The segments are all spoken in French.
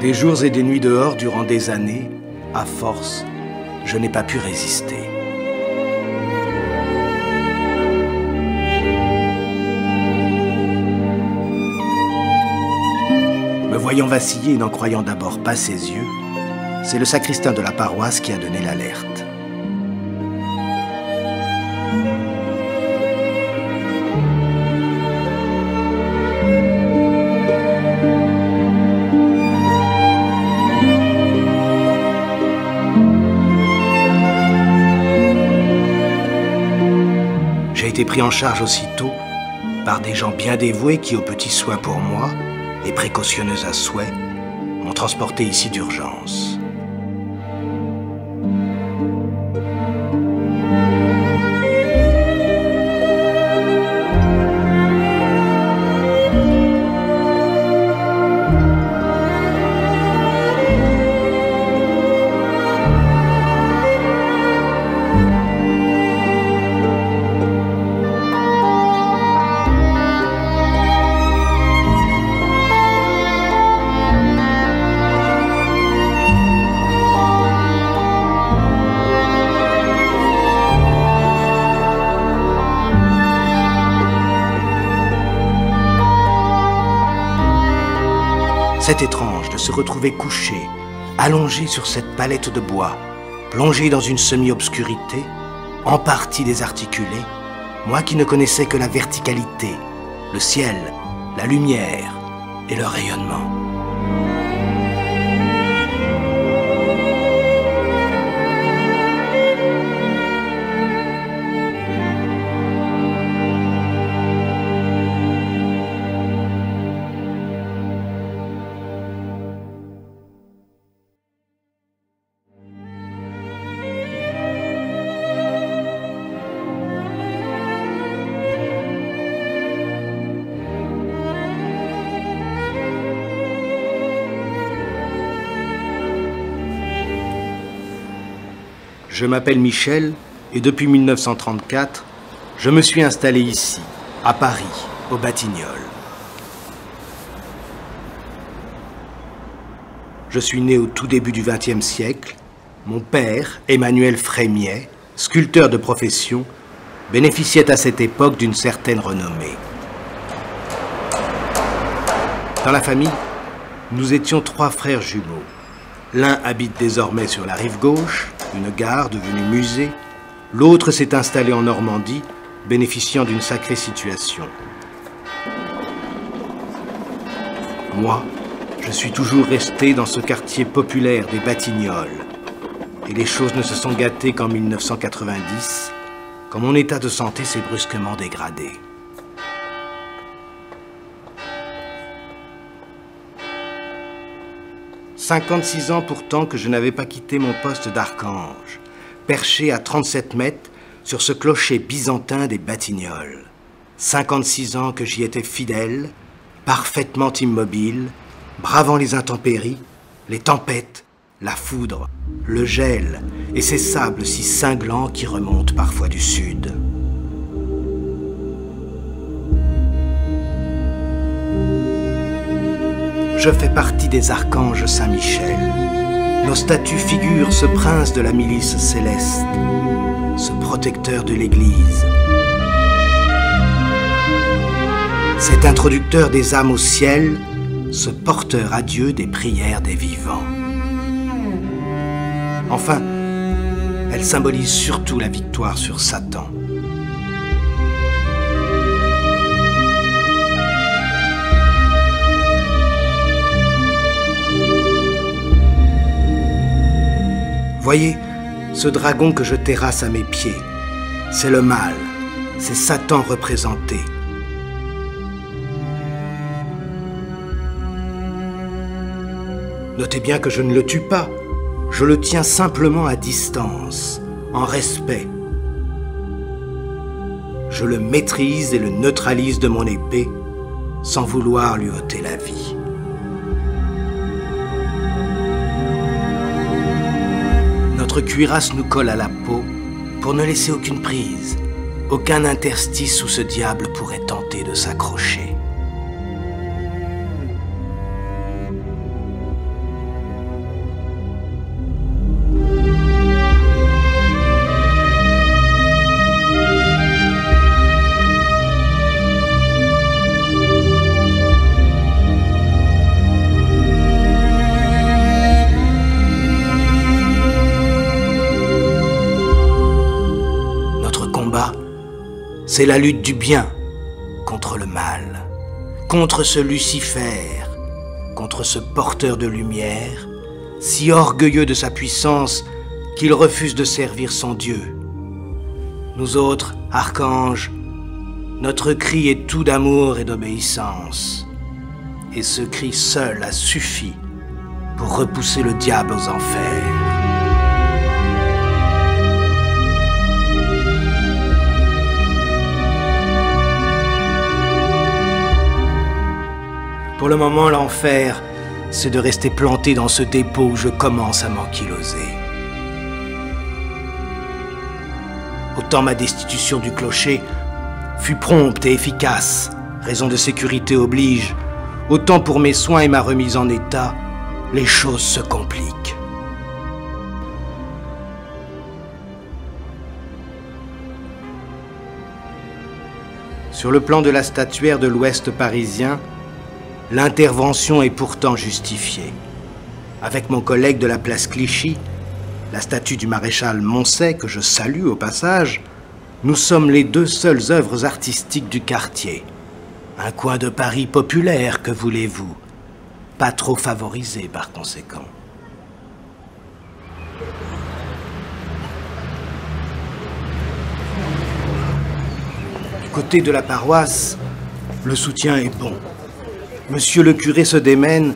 Des jours et des nuits dehors durant des années, à force, je n'ai pas pu résister. Me voyant vaciller et n'en croyant d'abord pas ses yeux, c'est le sacristain de la paroisse qui a donné l'alerte. J'ai été pris en charge aussitôt par des gens bien dévoués qui, aux petits soins pour moi et précautionneux à souhait, m'ont transporté ici d'urgence. C'est étrange de se retrouver couché, allongé sur cette palette de bois, plongé dans une semi-obscurité, en partie désarticulé, moi qui ne connaissais que la verticalité, le ciel, la lumière et le rayonnement. Je m'appelle Michel et depuis 1934, je me suis installé ici, à Paris, aux Batignolles. Je suis né au tout début du XXe siècle. Mon père, Emmanuel Frémiet, sculpteur de profession, bénéficiait à cette époque d'une certaine renommée. Dans la famille, nous étions 3 frères jumeaux. L'un habite désormais sur la rive gauche, une gare devenue musée. L'autre s'est installé en Normandie, bénéficiant d'une sacrée situation. Moi, je suis toujours resté dans ce quartier populaire des Batignolles. Et les choses ne se sont gâtées qu'en 1990, quand mon état de santé s'est brusquement dégradé. « 56 ans pourtant que je n'avais pas quitté mon poste d'archange, perché à 37 mètres sur ce clocher byzantin des Batignolles. 56 ans que j'y étais fidèle, parfaitement immobile, bravant les intempéries, les tempêtes, la foudre, le gel et ces sables si cinglants qui remontent parfois du sud. Je fais partie des archanges Saint-Michel. Nos statues figurent ce prince de la milice céleste, ce protecteur de l'Église, cet introducteur des âmes au ciel, ce porteur à Dieu des prières des vivants. Enfin, elle symbolise surtout la victoire sur Satan. Voyez, ce dragon que je terrasse à mes pieds, c'est le mal, c'est Satan représenté. Notez bien que je ne le tue pas. Je le tiens simplement à distance, en respect. Je le maîtrise et le neutralise de mon épée, sans vouloir lui ôter la vie. Notre cuirasse nous colle à la peau pour ne laisser aucune prise, aucun interstice où ce diable pourrait tenter de s'accrocher. C'est la lutte du bien contre le mal, contre ce Lucifer, contre ce porteur de lumière, si orgueilleux de sa puissance qu'il refuse de servir son Dieu. Nous autres, archanges, notre cri est tout d'amour et d'obéissance. Et ce cri seul a suffi pour repousser le diable aux enfers. Pour le moment, l'enfer, c'est de rester planté dans ce dépôt où je commence à m'ankyloser. Autant ma destitution du clocher fut prompte et efficace, raison de sécurité oblige, autant pour mes soins et ma remise en état, les choses se compliquent. Sur le plan de la statuaire de l'Ouest parisien, l'intervention est pourtant justifiée. Avec mon collègue de la place Clichy, la statue du maréchal Moncey, que je salue au passage, nous sommes les deux seules œuvres artistiques du quartier. Un coin de Paris populaire, que voulez-vous? Pas trop favorisé par conséquent. Du côté de la paroisse, le soutien est bon. Monsieur le curé se démène,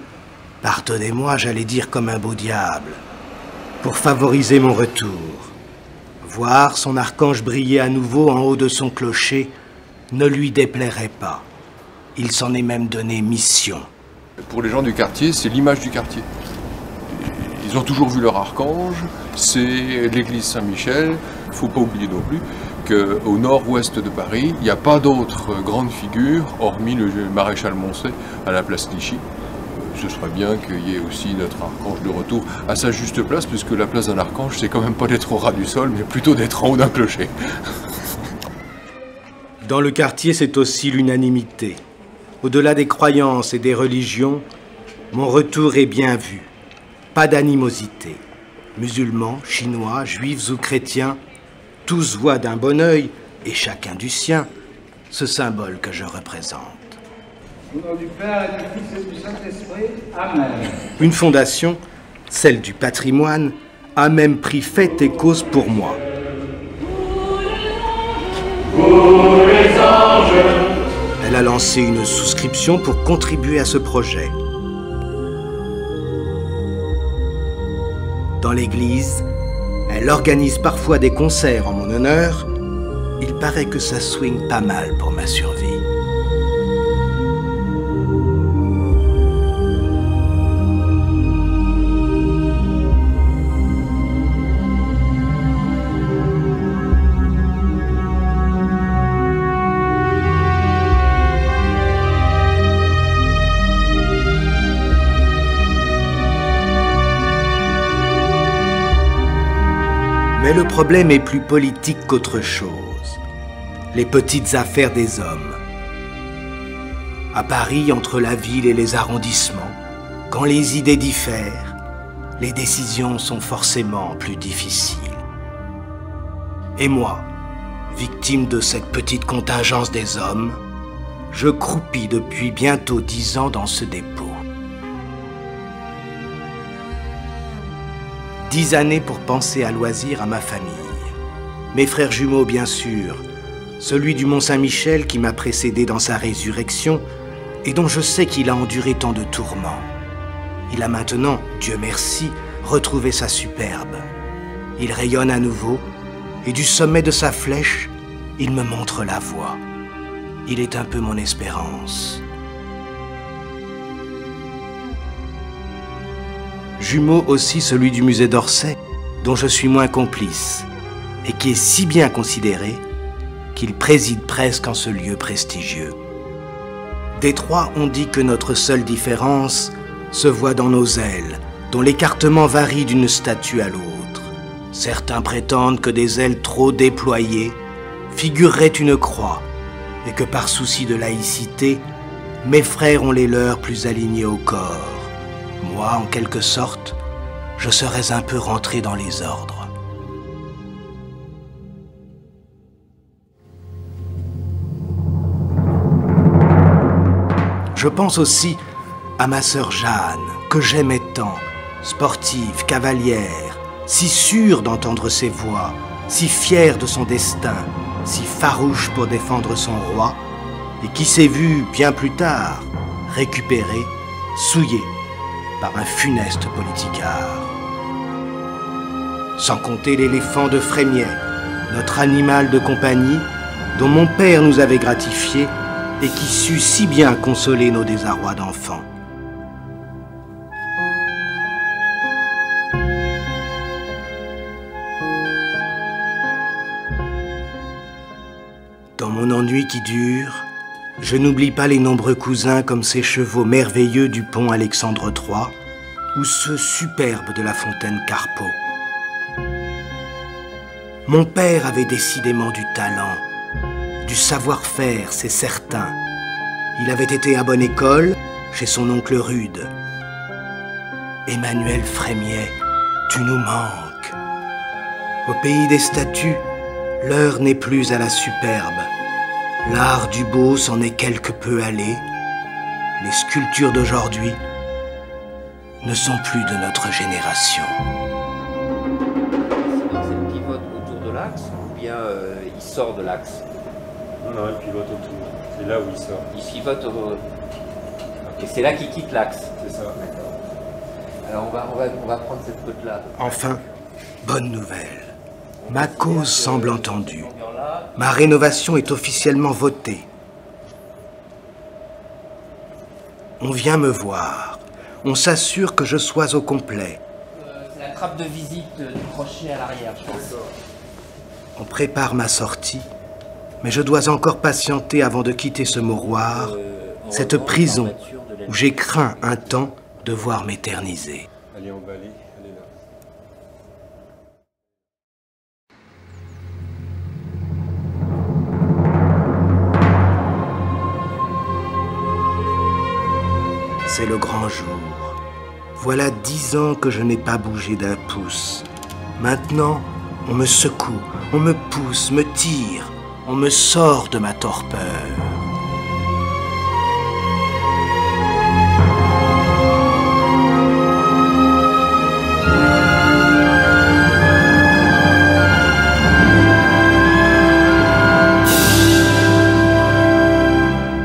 pardonnez-moi, j'allais dire comme un beau diable, pour favoriser mon retour. Voir son archange briller à nouveau en haut de son clocher ne lui déplairait pas. Il s'en est même donné mission. Pour les gens du quartier, c'est l'image du quartier. Ils ont toujours vu leur archange, c'est l'église Saint-Michel. Il ne faut pas oublier non plus qu'au nord-ouest de Paris, il n'y a pas d'autre grande figure, hormis le maréchal Moncey à la place Clichy. Ce serait bien qu'il y ait aussi notre archange de retour à sa juste place, puisque la place d'un archange, c'est quand même pas d'être au ras du sol, mais plutôt d'être en haut d'un clocher. Dans le quartier, c'est aussi l'unanimité. Au-delà des croyances et des religions, mon retour est bien vu. Pas d'animosité. Musulmans, chinois, juifs ou chrétiens, tous voient d'un bon œil, et chacun du sien, ce symbole que je représente. Au nom du Père et du Fils et du Saint-Esprit, Amen. Une fondation, celle du patrimoine, a même pris fait et cause pour moi. Elle a lancé une souscription pour contribuer à ce projet. Dans l'église, elle organise parfois des concerts en mon honneur. Il paraît que ça swing pas mal pour ma survie. Mais le problème est plus politique qu'autre chose. Les petites affaires des hommes. À Paris, entre la ville et les arrondissements, quand les idées diffèrent, les décisions sont forcément plus difficiles. Et moi, victime de cette petite contingence des hommes, je croupis depuis bientôt 10 ans dans ce dépôt. 10 années pour penser à loisir à ma famille. Mes frères jumeaux, bien sûr, celui du Mont-Saint-Michel qui m'a précédé dans sa résurrection et dont je sais qu'il a enduré tant de tourments. Il a maintenant, Dieu merci, retrouvé sa superbe. Il rayonne à nouveau, et du sommet de sa flèche, il me montre la voie. Il est un peu mon espérance. Jumeau aussi celui du musée d'Orsay, dont je suis moins complice, et qui est si bien considéré qu'il préside presque en ce lieu prestigieux. Des trois, on dit que notre seule différence se voit dans nos ailes, dont l'écartement varie d'une statue à l'autre. Certains prétendent que des ailes trop déployées figureraient une croix, et que par souci de laïcité, mes frères ont les leurs plus alignés au corps. Moi, en quelque sorte, je serais un peu rentré dans les ordres. Je pense aussi à ma sœur Jeanne, que j'aimais tant, sportive, cavalière, si sûre d'entendre ses voix, si fière de son destin, si farouche pour défendre son roi, et qui s'est vue, bien plus tard, récupérée, souillée par un funeste politicard. Sans compter l'éléphant de Frémiet, notre animal de compagnie, dont mon père nous avait gratifié et qui sut si bien consoler nos désarrois d'enfants. Dans mon ennui qui dure, je n'oublie pas les nombreux cousins comme ces chevaux merveilleux du pont Alexandre III ou ceux superbes de la fontaine Carpeaux. Mon père avait décidément du talent, du savoir-faire, c'est certain. Il avait été à bonne école chez son oncle Rude. Emmanuel Frémiet, tu nous manques. Au pays des statues, l'heure n'est plus à la superbe. L'art du beau s'en est quelque peu allé. Les sculptures d'aujourd'hui ne sont plus de notre génération. C'est le pivote autour de l'axe ou bien il sort de l'axe? Non, il pivote autour. C'est là où il sort. Il pivote au... Et c'est là qu'il quitte l'axe. C'est ça. D'accord. Alors on va prendre cette côte-là. Enfin, bonne nouvelle. Ma cause semble entendue. Ma rénovation est officiellement votée. On vient me voir. On s'assure que je sois au complet. C'est la trappe de visite du crochet à l'arrière, je pense. On prépare ma sortie, mais je dois encore patienter avant de quitter ce mouroir, cette prison où j'ai craint un temps de voir m'éterniser. Elle est emballée, elle est là. C'est le grand jour. Voilà 10 ans que je n'ai pas bougé d'un pouce. Maintenant, on me secoue, on me pousse, me tire, on me sort de ma torpeur.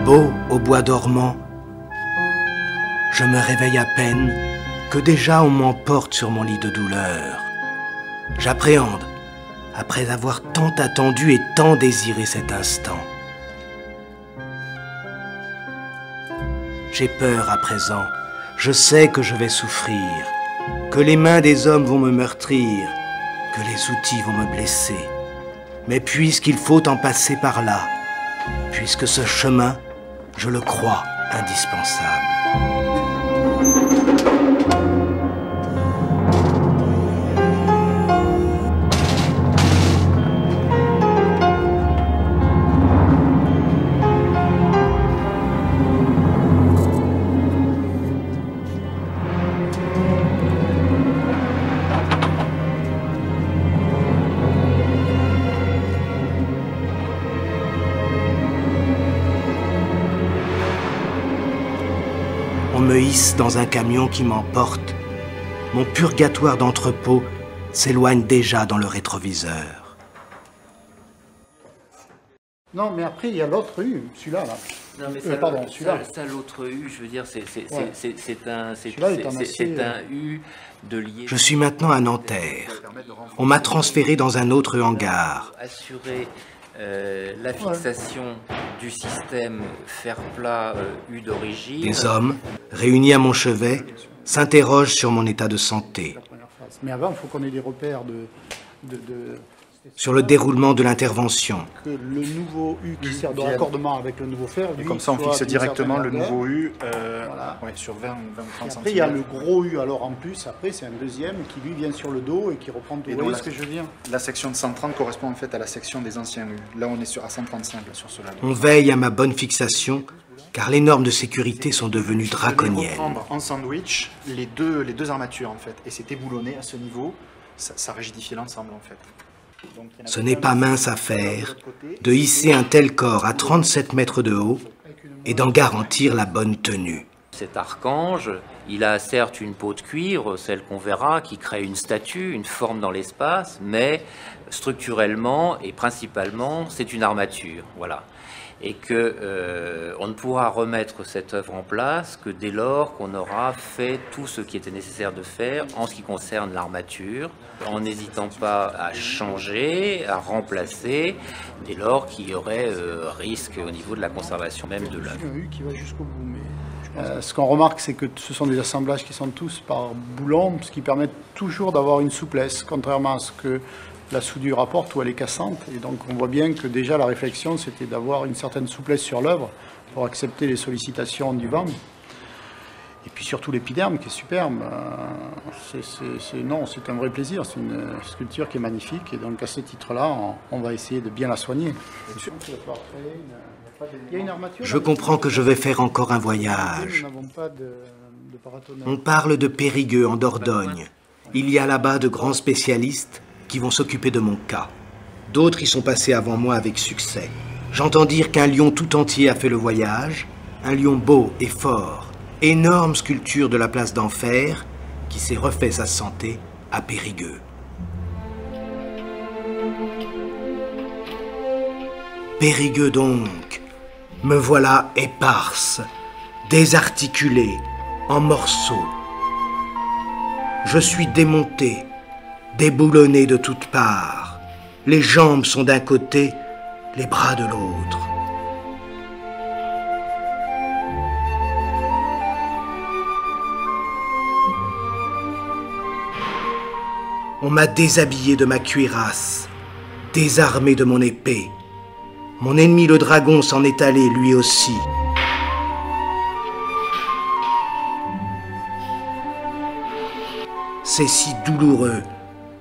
Beau au bois dormant, je me réveille à peine que déjà on m'emporte sur mon lit de douleur. J'appréhende, après avoir tant attendu et tant désiré cet instant. J'ai peur à présent, je sais que je vais souffrir, que les mains des hommes vont me meurtrir, que les outils vont me blesser. Mais puisqu'il faut en passer par là, puisque ce chemin, je le crois indispensable. On me hisse dans un camion qui m'emporte. Mon purgatoire d'entrepôt s'éloigne déjà dans le rétroviseur. Non, mais après, il y a l'autre rue, celui-là, là. Non, mais ça, pardon, celui-là. Ça, l'autre U, je veux dire, c'est Celui-là est un U de liaison. Je suis maintenant à Nanterre. On m'a transféré dans un autre hangar. Assurer la fixation du système fer-plat U d'origine. Des hommes, réunis à mon chevet, s'interrogent sur mon état de santé, Mais avant, il faut qu'on ait des repères sur le déroulement de l'intervention. que le nouveau U qui sert de raccordement avec le nouveau fer, lui, Comme ça, on soit fixe d'une directement le certaine largeur. nouveau U Voilà. sur 20 ou 30 Et cm. après, il y a le gros U alors en plus, après c'est un deuxième qui lui vient sur le dos et qui reprend tout. Et Vous donc, voyez ce que je veux dire? La section de 130 correspond en fait à la section des anciens U. Là, on est à 135 là, sur cela. On veille à ma bonne fixation, car les normes de sécurité sont devenues Je vais draconiennes. reprendre en sandwich les deux armatures en fait. Et c'était boulonné à ce niveau, ça rigidifiait l'ensemble en fait. Donc, il y en a Ce n'est pas mince affaire de hisser un tel corps à 37 mètres de haut et d'en garantir la bonne tenue. Cet archange, il a certes une peau de cuivre, celle qu'on verra, qui crée une statue, une forme dans l'espace, mais structurellement et principalement, c'est une armature, voilà. Et que on ne pourra remettre cette œuvre en place que dès lors qu'on aura fait tout ce qui était nécessaire de faire en ce qui concerne l'armature, en n'hésitant pas à changer, à remplacer, dès lors qu'il y aurait risque au niveau de la conservation même de l'œuvre. Un U qui va jusqu'au bout. Mais ce qu'on remarque, c'est que ce sont des assemblages qui sont tous par boulon, ce qui permet toujours d'avoir une souplesse, contrairement à ce que la soudure apporte où elle est cassante. Et donc on voit bien que déjà la réflexion, c'était d'avoir une certaine souplesse sur l'œuvre pour accepter les sollicitations du vent. Et puis surtout l'épiderme qui est superbe. C'est un vrai plaisir, c'est une sculpture qui est magnifique. Et donc à ce titre-là, on va essayer de bien la soigner. Il y a une armature. Je comprends que je vais faire encore un voyage. Nous n'avons pas de paratonnerre. On parle de Périgueux en Dordogne. Il y a là-bas de grands spécialistes qui vont s'occuper de mon cas. D'autres y sont passés avant moi avec succès. J'entends dire qu'un lion tout entier a fait le voyage, un lion beau et fort, énorme sculpture de la place d'Enfer, qui s'est refait sa santé à Périgueux. Périgueux donc, me voilà éparse, désarticulée, en morceaux. Je suis démonté, déboulonné de toutes parts. Les jambes sont d'un côté, les bras de l'autre. On m'a déshabillé de ma cuirasse, désarmé de mon épée. Mon ennemi le dragon s'en est allé lui aussi. C'est si douloureux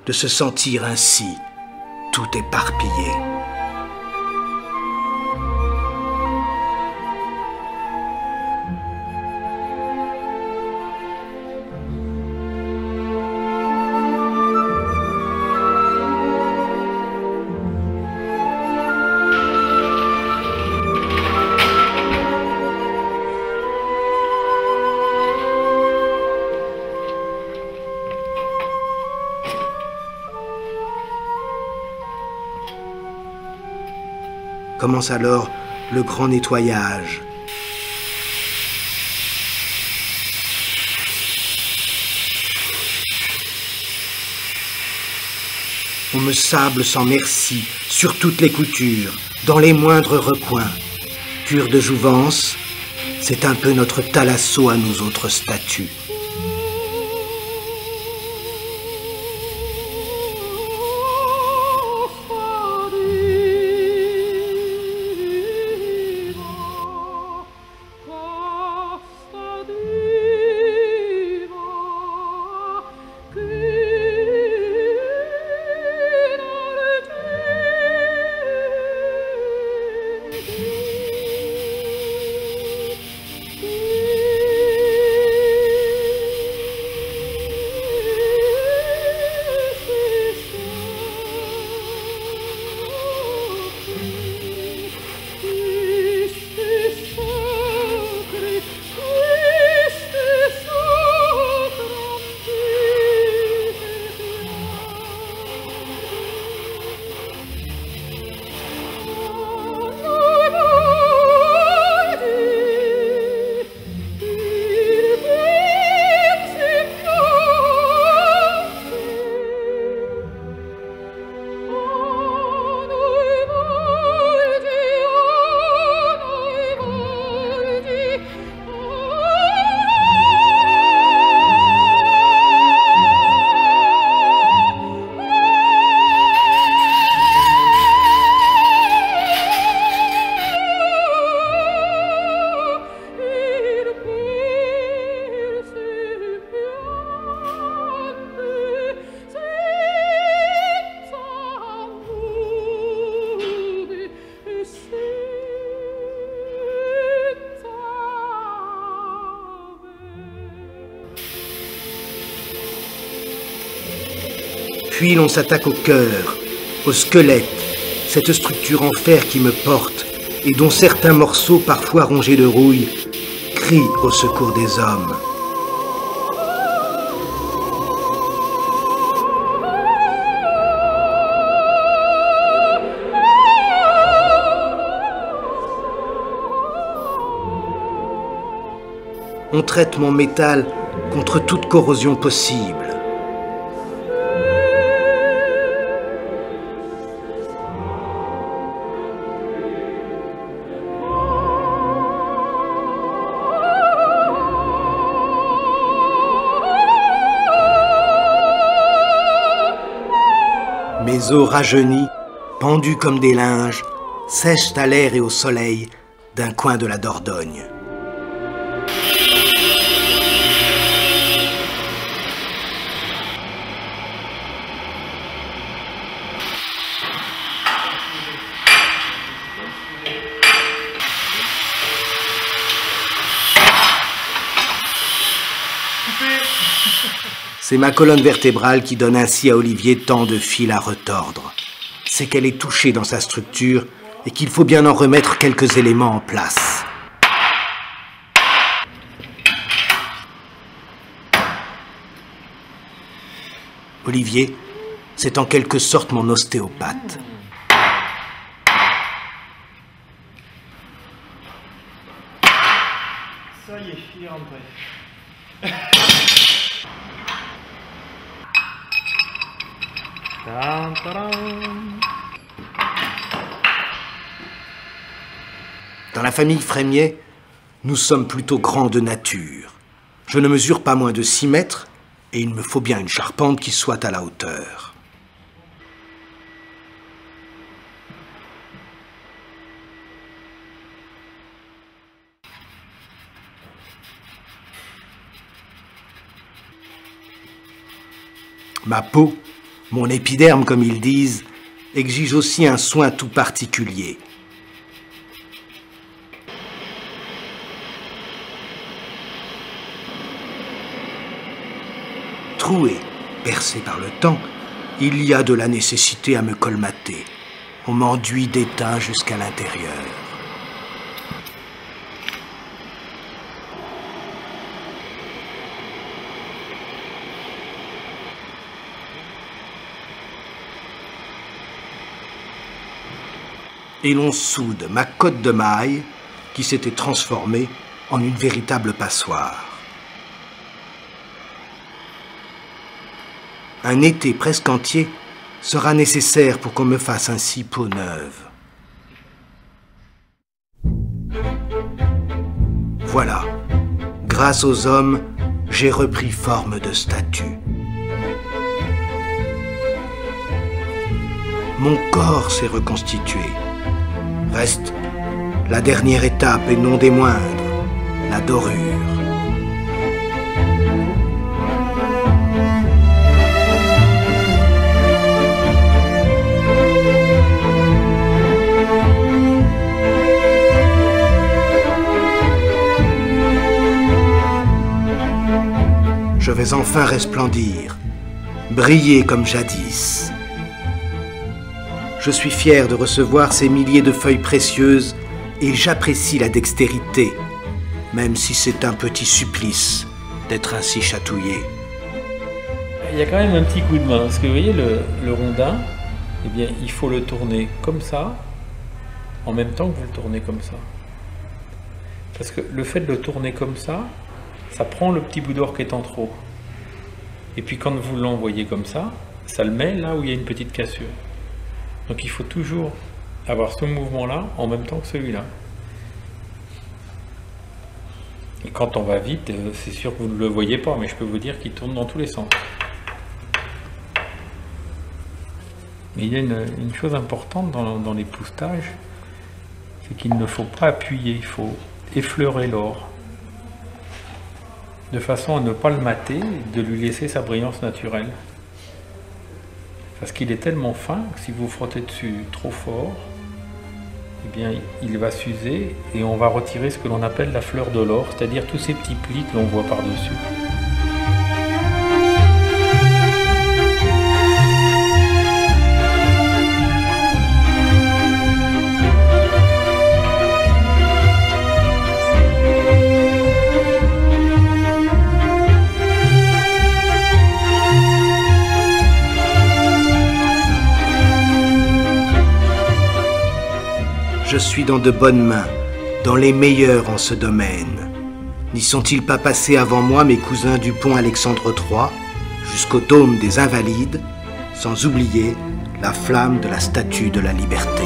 de se sentir ainsi, tout éparpillé. Commence alors le grand nettoyage. On me sable sans merci sur toutes les coutures, dans les moindres recoins. Cure de jouvence, c'est un peu notre thalasso à nous autres statues. Puis l'on s'attaque au cœur, au squelette, cette structure en fer qui me porte et dont certains morceaux, parfois rongés de rouille, crient au secours des hommes. On traite mon métal contre toute corrosion possible. Mes os rajeunis, pendus comme des linges, sèchent à l'air et au soleil d'un coin de la Dordogne. C'est ma colonne vertébrale qui donne ainsi à Olivier tant de fils à retordre. C'est qu'elle est touchée dans sa structure et qu'il faut bien en remettre quelques éléments en place. Olivier, c'est en quelque sorte mon ostéopathe. Ça y est, il est rentré. Dans la famille Frémiet, nous sommes plutôt grands de nature. Je ne mesure pas moins de 6 mètres et il me faut bien une charpente qui soit à la hauteur. Ma peau, mon épiderme comme ils disent, exige aussi un soin tout particulier. Troué, percé par le temps, il y a de la nécessité à me colmater. On m'enduit d'étain jusqu'à l'intérieur. Et l'on soude ma côte de maille qui s'était transformée en une véritable passoire. Un été presque entier sera nécessaire pour qu'on me fasse ainsi peau neuve. Voilà, grâce aux hommes, j'ai repris forme de statue. Mon corps s'est reconstitué. Reste la dernière étape et non des moindres, la dorure. Je vais enfin resplendir, briller comme jadis. Je suis fier de recevoir ces milliers de feuilles précieuses et j'apprécie la dextérité, même si c'est un petit supplice d'être ainsi chatouillé. Il y a quand même un petit coup de main, parce que vous voyez le rondin, eh bien, il faut le tourner comme ça, en même temps que vous le tournez comme ça. Parce que le fait de le tourner comme ça prend le petit bout d'or qui est en trop. Et puis quand vous l'envoyez comme ça le met là où il y a une petite cassure. Donc il faut toujours avoir ce mouvement-là en même temps que celui-là. Et quand on va vite, c'est sûr que vous ne le voyez pas, mais je peux vous dire qu'il tourne dans tous les sens. Mais il y a une chose importante dans l'époussetage, c'est qu'il ne faut pas appuyer, il faut effleurer l'or, de façon à ne pas le mater, de lui laisser sa brillance naturelle. Parce qu'il est tellement fin que si vous frottez dessus trop fort, eh bien, il va s'user et on va retirer ce que l'on appelle la fleur de l'or, c'est-à-dire tous ces petits plis que l'on voit par-dessus. je suis dans de bonnes mains, dans les meilleures en ce domaine. N'y sont-ils pas passés avant moi mes cousins du pont Alexandre III, jusqu'au dôme des Invalides, sans oublier la flamme de la Statue de la Liberté.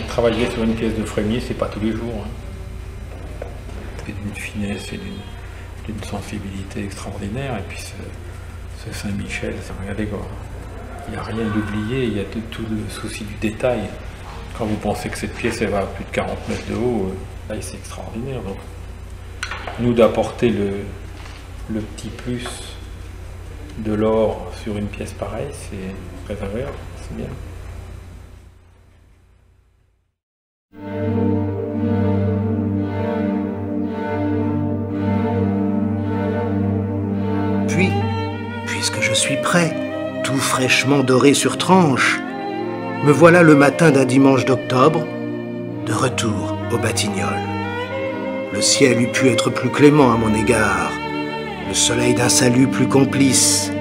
Travailler sur une pièce de Frémier, c'est pas tous les jours. Hein. C'est d'une finesse et d'une sensibilité extraordinaire. Et puis ce Saint-Michel, regardez quoi. Il n'y a rien d'oublié, il y a tout le souci du détail. Quand vous pensez que cette pièce elle va à plus de 40 mètres de haut, là c'est extraordinaire. Donc, nous d'apporter le petit plus de l'or sur une pièce pareille, c'est très agréable, c'est bien. Puis, puisque je suis prêt, tout fraîchement doré sur tranche, me voilà le matin d'un dimanche d'octobre, de retour aux Batignolles. Le ciel eût pu être plus clément à mon égard, le soleil d'un salut plus complice,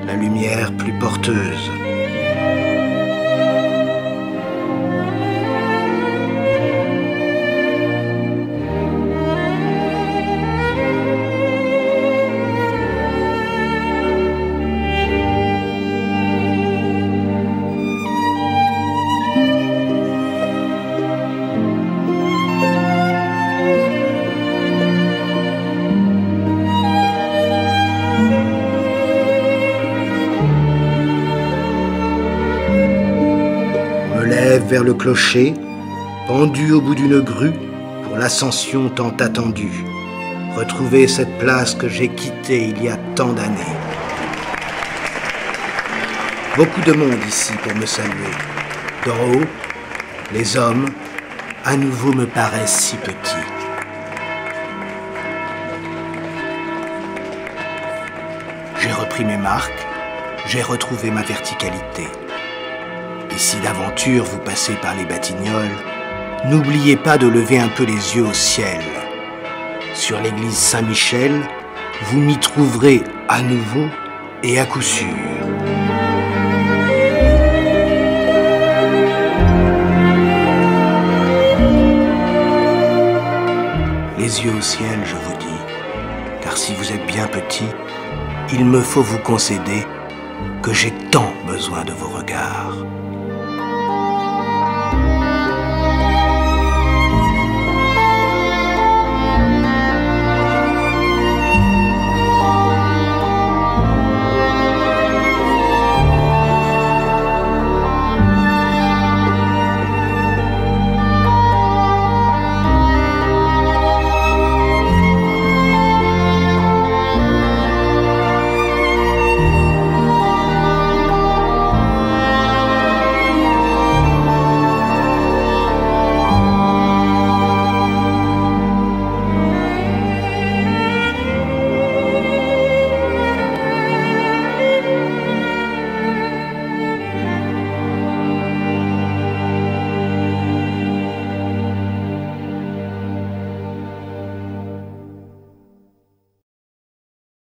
la lumière plus porteuse. Vers le clocher, pendu au bout d'une grue pour l'ascension tant attendue. Retrouver cette place que j'ai quittée il y a tant d'années. Beaucoup de monde ici pour me saluer. D'en haut, les hommes, à nouveau me paraissent si petits. J'ai repris mes marques, j'ai retrouvé ma verticalité. Et si d'aventure vous passez par les Batignolles, n'oubliez pas de lever un peu les yeux au ciel. Sur l'église Saint-Michel, vous m'y trouverez à nouveau et à coup sûr. Les yeux au ciel, je vous dis, car si vous êtes bien petit, il me faut vous concéder que j'ai tant besoin de vos regards.